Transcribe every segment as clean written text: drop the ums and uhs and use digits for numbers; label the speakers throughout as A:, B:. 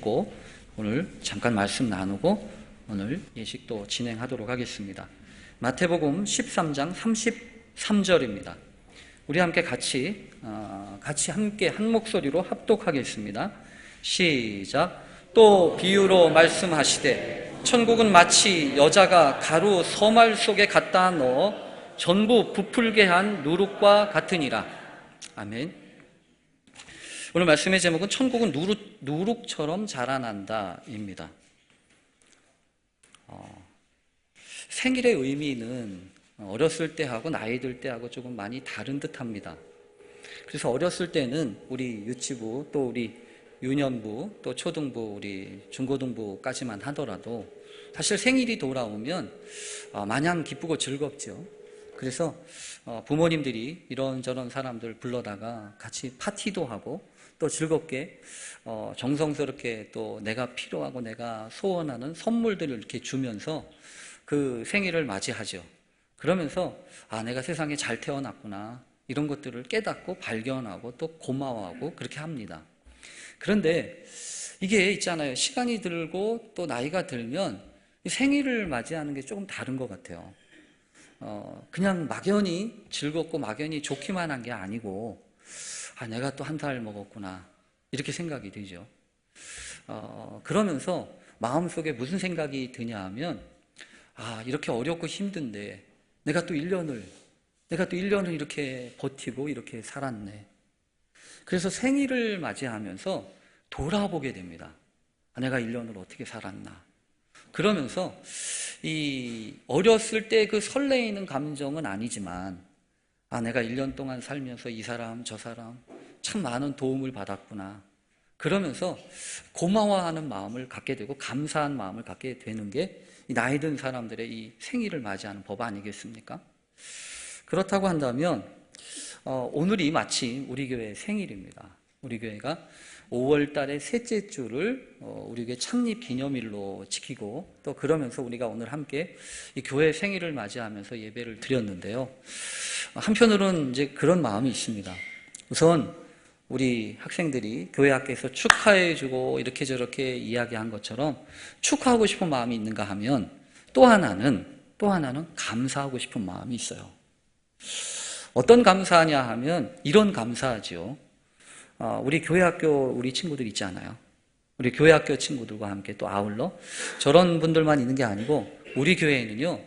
A: 고 오늘 잠깐 말씀 나누고 오늘 예식도 진행하도록 하겠습니다. 마태복음 13장 33절입니다. 우리 함께 같이 함께 한 목소리로 합독하겠습니다. 시작. 또 비유로 말씀하시되 천국은 마치 여자가 가루 서말 속에 갖다 넣어 전부 부풀게 한 누룩과 같으니라. 아멘. 오늘 말씀의 제목은 천국은 누룩처럼 자라난다 입니다. 생일의 의미는 어렸을 때하고 나이 들 때하고 조금 많이 다른 듯합니다. 그래서 어렸을 때는 우리 유치부 또 우리 유년부 또 초등부 우리 중고등부까지만 하더라도 사실 생일이 돌아오면 마냥 기쁘고 즐겁죠. 그래서 부모님들이 이런저런 사람들 불러다가 같이 파티도 하고 또 즐겁게 정성스럽게 또 내가 필요하고 내가 소원하는 선물들을 이렇게 주면서 그 생일을 맞이하죠. 그러면서 내가 세상에 잘 태어났구나 이런 것들을 깨닫고 발견하고 또 고마워하고 그렇게 합니다. 그런데 이게 있잖아요. 시간이 들고 또 나이가 들면 생일을 맞이하는 게 조금 다른 것 같아요. 그냥 막연히 즐겁고 막연히 좋기만 한 게 아니고 내가 또 한 살 먹었구나 이렇게 생각이 되죠. 그러면서 마음속에 무슨 생각이 드냐 하면 이렇게 어렵고 힘든데 내가 또 1년을 이렇게 버티고 이렇게 살았네. 그래서 생일을 맞이하면서 돌아보게 됩니다. 내가 1년을 어떻게 살았나. 그러면서 이 어렸을 때 그 설레이는 감정은 아니지만 내가 1년 동안 살면서 이 사람 저 사람 참 많은 도움을 받았구나. 그러면서 고마워하는 마음을 갖게 되고 감사한 마음을 갖게 되는 게 나이 든 사람들의 이 생일을 맞이하는 법 아니겠습니까? 그렇다고 한다면 오늘이 마침 우리 교회의 생일입니다. 우리 교회가 5월 달의 셋째 주를 우리 교회 창립 기념일로 지키고 또 그러면서 우리가 오늘 함께 이 교회 생일을 맞이하면서 예배를 드렸는데요. 한편으로는 이제 그런 마음이 있습니다. 우선 우리 학생들이 교회 학교에서 축하해주고 이렇게 저렇게 이야기한 것처럼 축하하고 싶은 마음이 있는가 하면 또 하나는 감사하고 싶은 마음이 있어요. 어떤 감사하냐 하면 이런 감사하죠. 우리 교회 학교 우리 친구들 있지 않아요? 우리 교회 학교 친구들과 함께 또 아울러 저런 분들만 있는 게 아니고 우리 교회에는요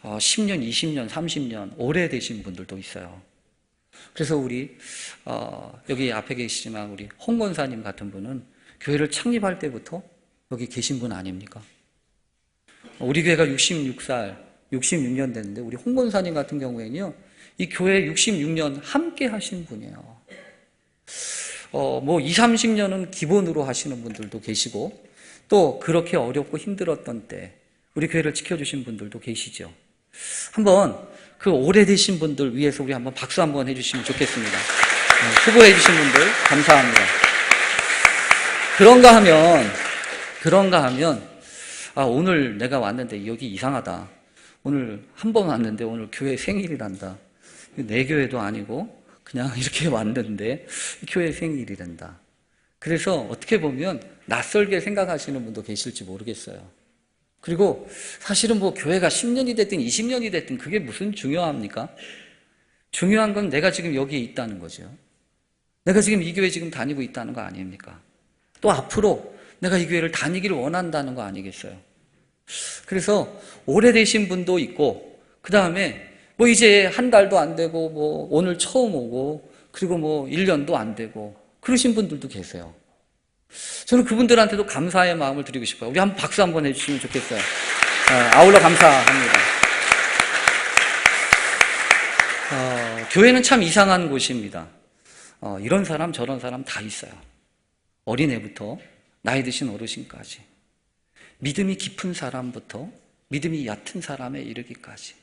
A: 10년, 20년, 30년 오래되신 분들도 있어요. 그래서 우리 여기 앞에 계시지만 우리 홍 권사님 같은 분은 교회를 창립할 때부터 여기 계신 분 아닙니까? 우리 교회가 66년 됐는데 우리 홍 권사님 같은 경우에는요 이 교회 66년 함께 하신 분이에요. 20, 30년은 기본으로 하시는 분들도 계시고 또 그렇게 어렵고 힘들었던 때 우리 교회를 지켜주신 분들도 계시죠. 한번 그 오래되신 분들 위해서 우리 한번 박수 한번 해주시면 좋겠습니다. 수고해 주신 분들 감사합니다. 그런가 하면 오늘 내가 왔는데 여기 이상하다. 오늘 한 번 왔는데 오늘 교회 생일이란다. 내 교회도 아니고 그냥 이렇게 왔는데 교회 생일이란다. 그래서 어떻게 보면 낯설게 생각하시는 분도 계실지 모르겠어요. 그리고 사실은 교회가 10년이 됐든 20년이 됐든 그게 무슨 중요합니까? 중요한 건 내가 지금 여기에 있다는 거죠. 내가 지금 이 교회 지금 다니고 있다는 거 아닙니까? 또 앞으로 내가 이 교회를 다니기를 원한다는 거 아니겠어요? 그래서 오래되신 분도 있고 그 다음에 이제 한 달도 안 되고 오늘 처음 오고 그리고 1년도 안 되고 그러신 분들도 계세요. 저는 그분들한테도 감사의 마음을 드리고 싶어요. 우리 한번 박수 한번 해주시면 좋겠어요. 아울러 감사합니다. 교회는 참 이상한 곳입니다. 이런 사람 저런 사람 다 있어요. 어린애부터 나이 드신 어르신까지 믿음이 깊은 사람부터 믿음이 얕은 사람에 이르기까지.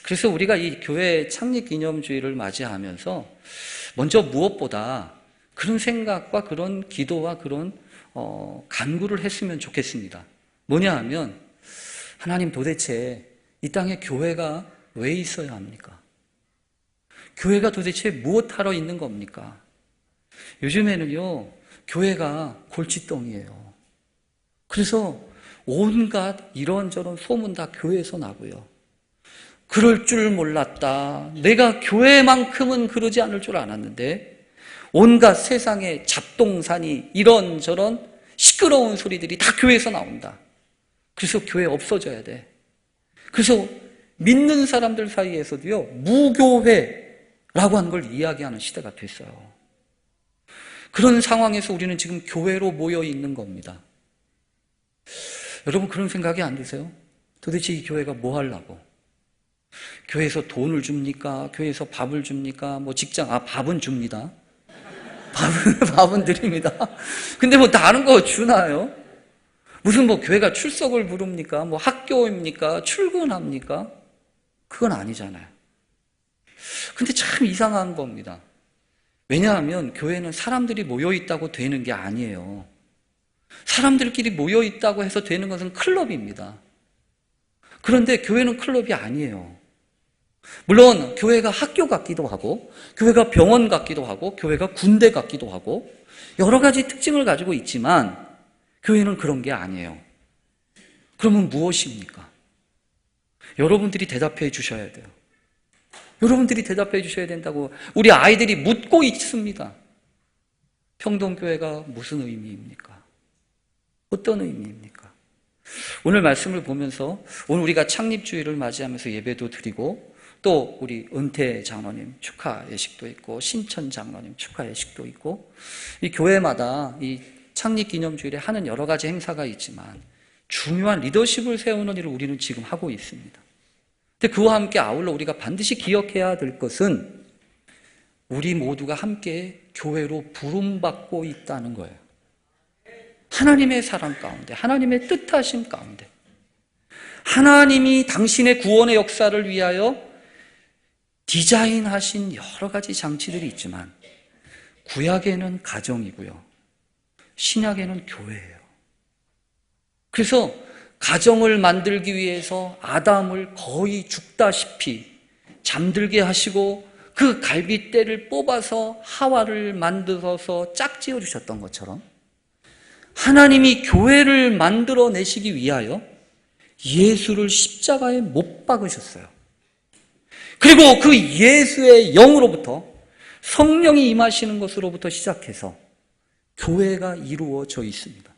A: 그래서 우리가 이 교회 창립 기념주의를 맞이하면서 먼저 무엇보다 그런 생각과 그런 기도와 그런 간구를 했으면 좋겠습니다. 뭐냐 하면 하나님 도대체 이 땅에 교회가 왜 있어야 합니까? 교회가 도대체 무엇하러 있는 겁니까? 요즘에는요 교회가 골칫덩이에요. 그래서 온갖 이런저런 소문 다 교회에서 나고요. 그럴 줄 몰랐다. 내가 교회만큼은 그러지 않을 줄 알았는데 온갖 세상의 잡동사니 이런저런 시끄러운 소리들이 다 교회에서 나온다. 그래서 교회 없어져야 돼. 그래서 믿는 사람들 사이에서도요, 무교회라고 하는 걸 이야기하는 시대가 됐어요. 그런 상황에서 우리는 지금 교회로 모여 있는 겁니다. 여러분 그런 생각이 안 드세요? 도대체 이 교회가 뭐 하려고? 교회에서 돈을 줍니까? 교회에서 밥을 줍니까? 뭐 직장, 밥은 줍니다. 밥은 드립니다. 근데 뭐 다른 거 주나요? 무슨 뭐 교회가 출석을 부릅니까? 뭐 학교입니까? 출근합니까? 그건 아니잖아요. 근데 참 이상한 겁니다. 왜냐하면 교회는 사람들이 모여있다고 되는 게 아니에요. 사람들끼리 모여있다고 해서 되는 것은 클럽입니다. 그런데 교회는 클럽이 아니에요. 물론 교회가 학교 같기도 하고 교회가 병원 같기도 하고 교회가 군대 같기도 하고 여러 가지 특징을 가지고 있지만 교회는 그런 게 아니에요. 그러면 무엇입니까? 여러분들이 대답해 주셔야 돼요. 여러분들이 대답해 주셔야 된다고 우리 아이들이 묻고 있습니다. 평동교회가 무슨 의미입니까? 어떤 의미입니까? 오늘 말씀을 보면서 오늘 우리가 창립주일을 맞이하면서 예배도 드리고 또 우리 은퇴 장로님 축하 예식도 있고 신천 장로님 축하 예식도 있고 이 교회마다 이 창립기념주일에 하는 여러 가지 행사가 있지만 중요한 리더십을 세우는 일을 우리는 지금 하고 있습니다. 근데 그와 함께 아울러 우리가 반드시 기억해야 될 것은 우리 모두가 함께 교회로 부름받고 있다는 거예요. 하나님의 사랑 가운데, 하나님의 뜻하심 가운데 하나님이 당신의 구원의 역사를 위하여 디자인하신 여러 가지 장치들이 있지만 구약에는 가정이고요. 신약에는 교회예요. 그래서 가정을 만들기 위해서 아담을 거의 죽다시피 잠들게 하시고 그 갈빗대를 뽑아서 하와를 만들어서 짝지어 주셨던 것처럼 하나님이 교회를 만들어내시기 위하여 예수를 십자가에 못 박으셨어요. 그리고 그 예수의 영으로부터 성령이 임하시는 것으로부터 시작해서 교회가 이루어져 있습니다.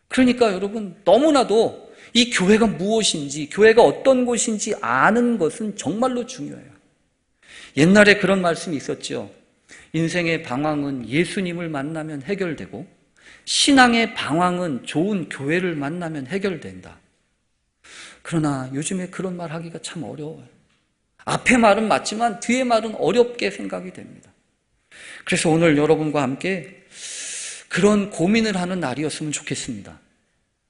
A: 그러니까 여러분 너무나도 이 교회가 무엇인지 교회가 어떤 곳인지 아는 것은 정말로 중요해요. 옛날에 그런 말씀이 있었죠. 인생의 방황은 예수님을 만나면 해결되고 신앙의 방황은 좋은 교회를 만나면 해결된다. 그러나 요즘에 그런 말 하기가 참 어려워요. 앞에 말은 맞지만 뒤에 말은 어렵게 생각이 됩니다. 그래서 오늘 여러분과 함께 그런 고민을 하는 날이었으면 좋겠습니다.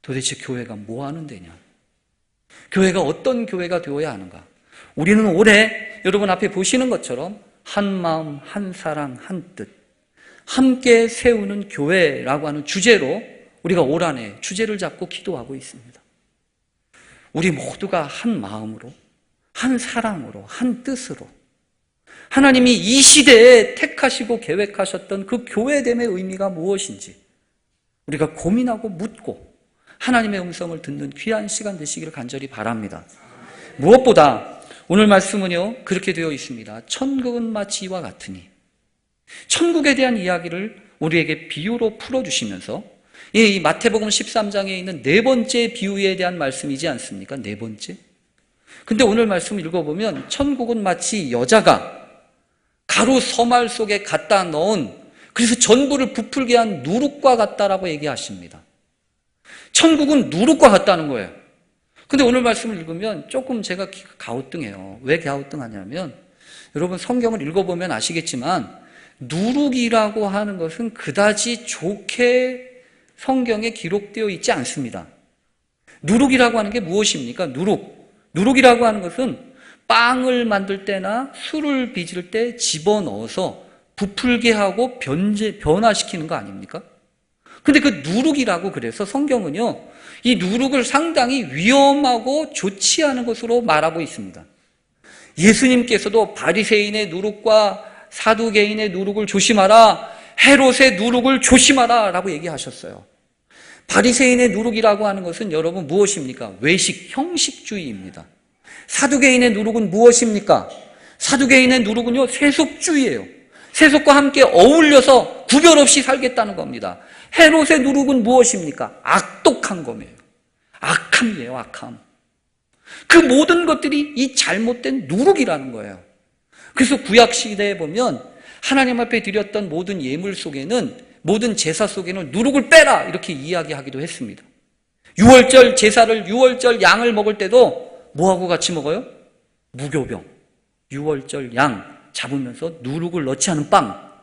A: 도대체 교회가 뭐 하는 데냐? 교회가 어떤 교회가 되어야 하는가? 우리는 올해 여러분 앞에 보시는 것처럼 한 마음, 한 사랑, 한 뜻 함께 세우는 교회라고 하는 주제로 우리가 올 한 해 주제를 잡고 기도하고 있습니다. 우리 모두가 한 마음으로, 한 사랑으로, 한 뜻으로 하나님이 이 시대에 택하시고 계획하셨던 그 교회됨의 의미가 무엇인지 우리가 고민하고 묻고 하나님의 음성을 듣는 귀한 시간 되시기를 간절히 바랍니다. 무엇보다 오늘 말씀은요 그렇게 되어 있습니다. 천국은 마치 이와 같으니 천국에 대한 이야기를 우리에게 비유로 풀어주시면서 이 마태복음 13장에 있는 네 번째 비유에 대한 말씀이지 않습니까? 네 번째. 근데 오늘 말씀 읽어보면 천국은 마치 여자가 가루 서말 속에 갖다 넣은 그래서 전부를 부풀게 한 누룩과 같다라고 얘기하십니다. 천국은 누룩과 같다는 거예요. 근데 오늘 말씀을 읽으면 조금 제가 가우뚱해요. 왜 가우뚱하냐면 여러분 성경을 읽어보면 아시겠지만 누룩이라고 하는 것은 그다지 좋게 성경에 기록되어 있지 않습니다. 누룩이라고 하는 게 무엇입니까? 누룩이라고 하는 것은 빵을 만들 때나 술을 빚을 때 집어넣어서 부풀게 하고 변화시키는 거 아닙니까? 근데 그 누룩이라고 그래서 성경은요, 이 누룩을 상당히 위험하고 좋지 않은 것으로 말하고 있습니다. 예수님께서도 바리새인의 누룩과 사두개인의 누룩을 조심하라, 헤롯의 누룩을 조심하라 라고 얘기하셨어요. 바리새인의 누룩이라고 하는 것은 여러분 무엇입니까? 외식, 형식주의입니다. 사두개인의 누룩은 무엇입니까? 사두개인의 누룩은요, 세속주의예요. 세속과 함께 어울려서 구별 없이 살겠다는 겁니다. 헤롯의 누룩은 무엇입니까? 악독한 거예요. 악함이에요, 악함. 그 모든 것들이 이 잘못된 누룩이라는 거예요. 그래서 구약 시대에 보면 하나님 앞에 드렸던 모든 예물 속에는, 모든 제사 속에는 누룩을 빼라 이렇게 이야기하기도 했습니다. 유월절 제사를, 유월절 양을 먹을 때도 뭐하고 같이 먹어요? 무교병, 유월절 양 잡으면서 누룩을 넣지 않은 빵.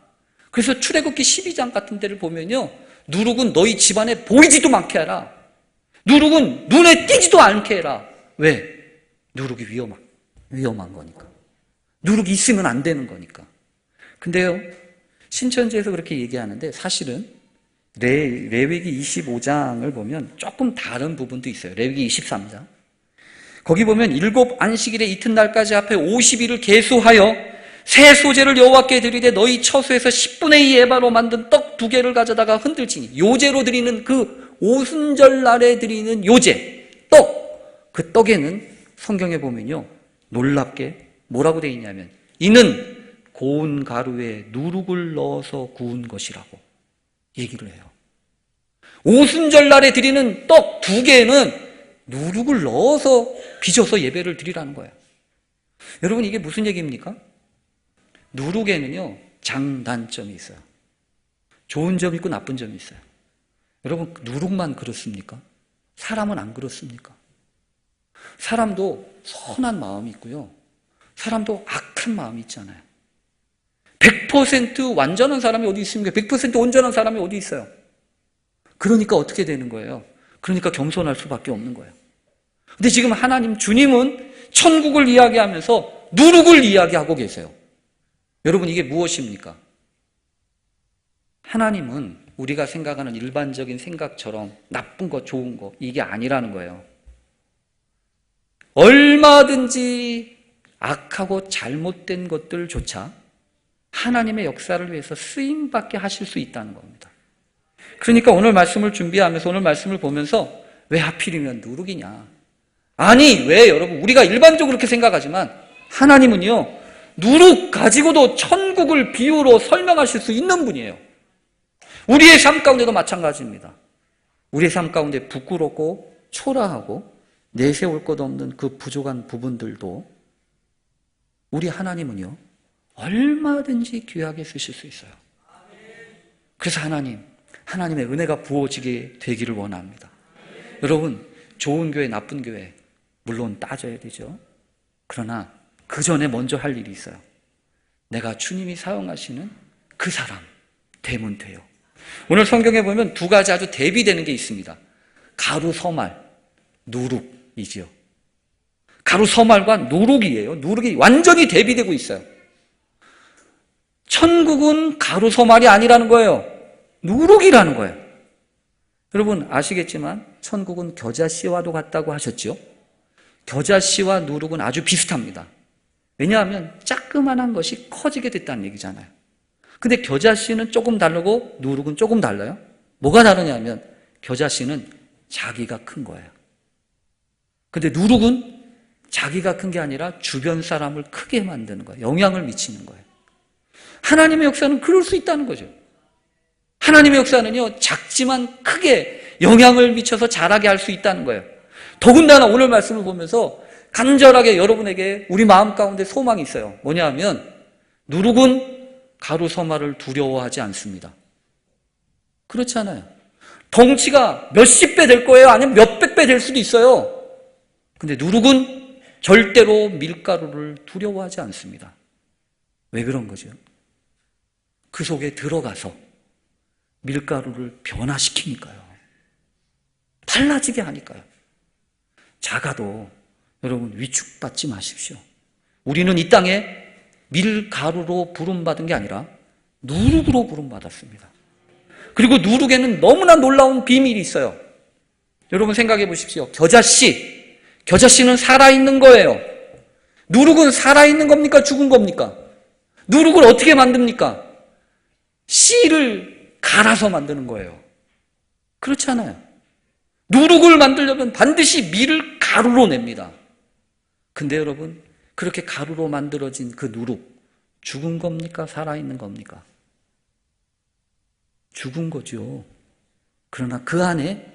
A: 그래서 출애굽기 12장 같은 데를 보면요, 누룩은 너희 집안에 보이지도 않게 해라. 누룩은 눈에 띄지도 않게 해라. 왜? 누룩이 위험한 거니까. 누룩이 있으면 안 되는 거니까. 근데요, 신천지에서 그렇게 얘기하는데 사실은 레위기 25장을 보면 조금 다른 부분도 있어요. 레위기 23장. 거기 보면 일곱 안식일의 이튿날까지 앞에 50일을 계수하여 새 소재를 여호와께 드리되 너희 처소에서 10분의 2 에바로 만든 떡 2개를 가져다가 흔들지니, 요제로 드리는 그 오순절 날에 드리는 요제, 떡, 그 떡에는 성경에 보면요, 놀랍게 뭐라고 되어 있냐면 이는 고운 가루에 누룩을 넣어서 구운 것이라고 얘기를 해요. 오순절 날에 드리는 떡 2개는 누룩을 넣어서 빚어서 예배를 드리라는 거예요. 여러분, 이게 무슨 얘기입니까? 누룩에는요, 장단점이 있어요. 좋은 점이 있고 나쁜 점이 있어요. 여러분, 누룩만 그렇습니까? 사람은 안 그렇습니까? 사람도 선한 마음이 있고요, 사람도 악한 마음이 있잖아요. 100% 완전한 사람이 어디 있습니까? 100% 온전한 사람이 어디 있어요? 그러니까 어떻게 되는 거예요? 그러니까 겸손할 수밖에 없는 거예요. 근데 지금 하나님, 주님은 천국을 이야기하면서 누룩을 이야기하고 계세요. 여러분, 이게 무엇입니까? 하나님은 우리가 생각하는 일반적인 생각처럼 나쁜 것, 좋은 것, 이게 아니라는 거예요. 얼마든지 악하고 잘못된 것들조차 하나님의 역사를 위해서 쓰임받게 하실 수 있다는 겁니다. 그러니까 오늘 말씀을 준비하면서, 오늘 말씀을 보면서 왜 하필이면 누룩이냐? 아니, 왜 여러분, 우리가 일반적으로 그렇게 생각하지만 하나님은요, 누룩 가지고도 천국을 비유로 설명하실 수 있는 분이에요. 우리의 삶 가운데도 마찬가지입니다. 우리의 삶 가운데 부끄럽고 초라하고 내세울 것 없는 그 부족한 부분들도 우리 하나님은요, 얼마든지 귀하게 쓰실 수 있어요. 그래서 하나님의 은혜가 부어지게 되기를 원합니다. 여러분, 좋은 교회, 나쁜 교회 물론 따져야 되죠. 그러나 그 전에 먼저 할 일이 있어요. 내가 주님이 사용하시는 그 사람 되면 돼요. 오늘 성경에 보면 2가지 아주 대비되는 게 있습니다. 가루 서말, 누룩이지요. 가루 서말과 누룩이에요. 누룩이 완전히 대비되고 있어요. 천국은 가루 서말이 아니라는 거예요. 누룩이라는 거예요. 여러분 아시겠지만 천국은 겨자씨와도 같다고 하셨죠? 겨자씨와 누룩은 아주 비슷합니다. 왜냐하면 자그만한 것이 커지게 됐다는 얘기잖아요. 근데 겨자씨는 조금 다르고 누룩은 조금 달라요. 뭐가 다르냐면 겨자씨는 자기가 큰 거예요. 근데 누룩은 자기가 큰 게 아니라 주변 사람을 크게 만드는 거예요. 영향을 미치는 거예요. 하나님의 역사는 그럴 수 있다는 거죠. 하나님의 역사는요, 작지만 크게 영향을 미쳐서 자라게 할 수 있다는 거예요. 더군다나 오늘 말씀을 보면서 간절하게 여러분에게 우리 마음 가운데 소망이 있어요. 뭐냐 하면 누룩은 가루 서말을 두려워하지 않습니다. 그렇지 않아요. 덩치가 몇십 배 될 거예요. 아니면 몇백 배 될 수도 있어요. 근데 누룩은 절대로 밀가루를 두려워하지 않습니다. 왜 그런 거죠? 그 속에 들어가서 밀가루를 변화시키니까요. 달라지게 하니까요. 작아도 여러분 위축받지 마십시오. 우리는 이 땅에 밀가루로 부름받은 게 아니라 누룩으로 부름받았습니다. 그리고 누룩에는 너무나 놀라운 비밀이 있어요. 여러분 생각해 보십시오. 겨자씨는 살아있는 거예요. 누룩은 살아있는 겁니까? 죽은 겁니까? 누룩을 어떻게 만듭니까? 씨를 갈아서 만드는 거예요. 그렇지 않아요. 누룩을 만들려면 반드시 밀을 가루로 냅니다. 근데 여러분, 그렇게 가루로 만들어진 그 누룩, 죽은 겁니까? 살아있는 겁니까? 죽은 거죠. 그러나 그 안에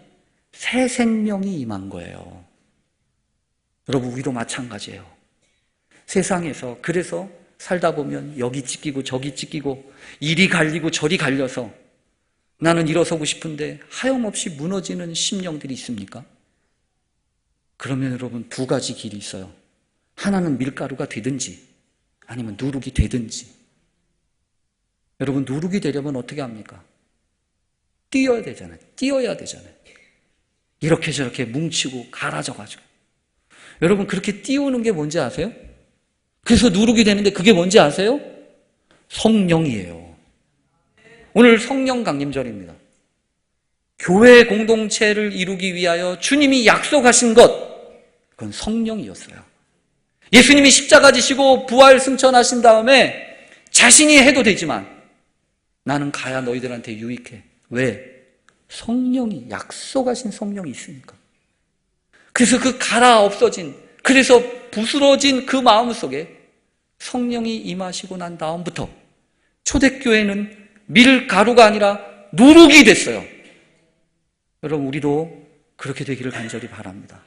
A: 새 생명이 임한 거예요. 여러분, 우리도 마찬가지예요. 세상에서 그래서 살다 보면 여기 찢기고 저기 찢기고 이리 갈리고 저리 갈려서 나는 일어서고 싶은데 하염없이 무너지는 심령들이 있습니까? 그러면 여러분, 두 가지 길이 있어요. 하나는 밀가루가 되든지 아니면 누룩이 되든지. 여러분, 누룩이 되려면 어떻게 합니까? 띄어야 되잖아요. 이렇게 저렇게 뭉치고 갈아져가지고. 여러분, 그렇게 띄우는 게 뭔지 아세요? 그래서 누룩이 되는데 그게 뭔지 아세요? 성령이에요. 오늘 성령 강림절입니다. 교회 공동체를 이루기 위하여 주님이 약속하신 것, 그건 성령이었어요. 예수님이 십자가 지시고 부활 승천하신 다음에 자신이 해도 되지만 나는 가야 너희들한테 유익해. 왜? 성령이, 약속하신 성령이 있으니까. 그래서 그 갈아 없어진, 그래서 부스러진 그 마음 속에 성령이 임하시고 난 다음부터 초대교회는 밀가루가 아니라 누룩이 됐어요. 여러분, 우리도 그렇게 되기를 간절히 바랍니다.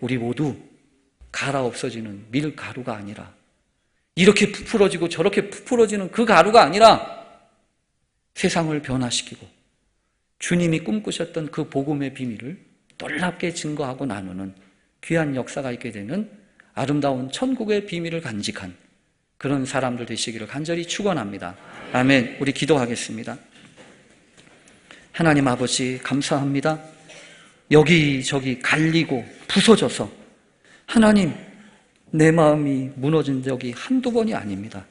A: 우리 모두 갈아 없어지는 밀가루가 아니라, 이렇게 부풀어지고 저렇게 부풀어지는 그 가루가 아니라 세상을 변화시키고 주님이 꿈꾸셨던 그 복음의 비밀을 놀랍게 증거하고 나누는 귀한 역사가 있게 되는 아름다운 천국의 비밀을 간직한 그런 사람들 되시기를 간절히 축원합니다. 아멘. 우리 기도하겠습니다. 하나님 아버지, 감사합니다. 여기저기 갈리고 부서져서 하나님, 내 마음이 무너진 적이 한두 번이 아닙니다.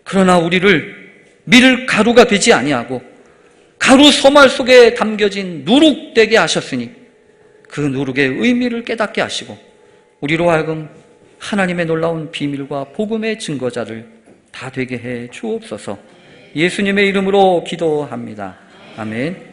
A: 그러나 우리를 밀가루가 되지 아니하고 가루 서말 속에 담겨진 누룩되게 하셨으니 그 누룩의 의미를 깨닫게 하시고 우리로 하여금 하나님의 놀라운 비밀과 복음의 증거자를 다 되게 해 주옵소서. 예수님의 이름으로 기도합니다. 아멘.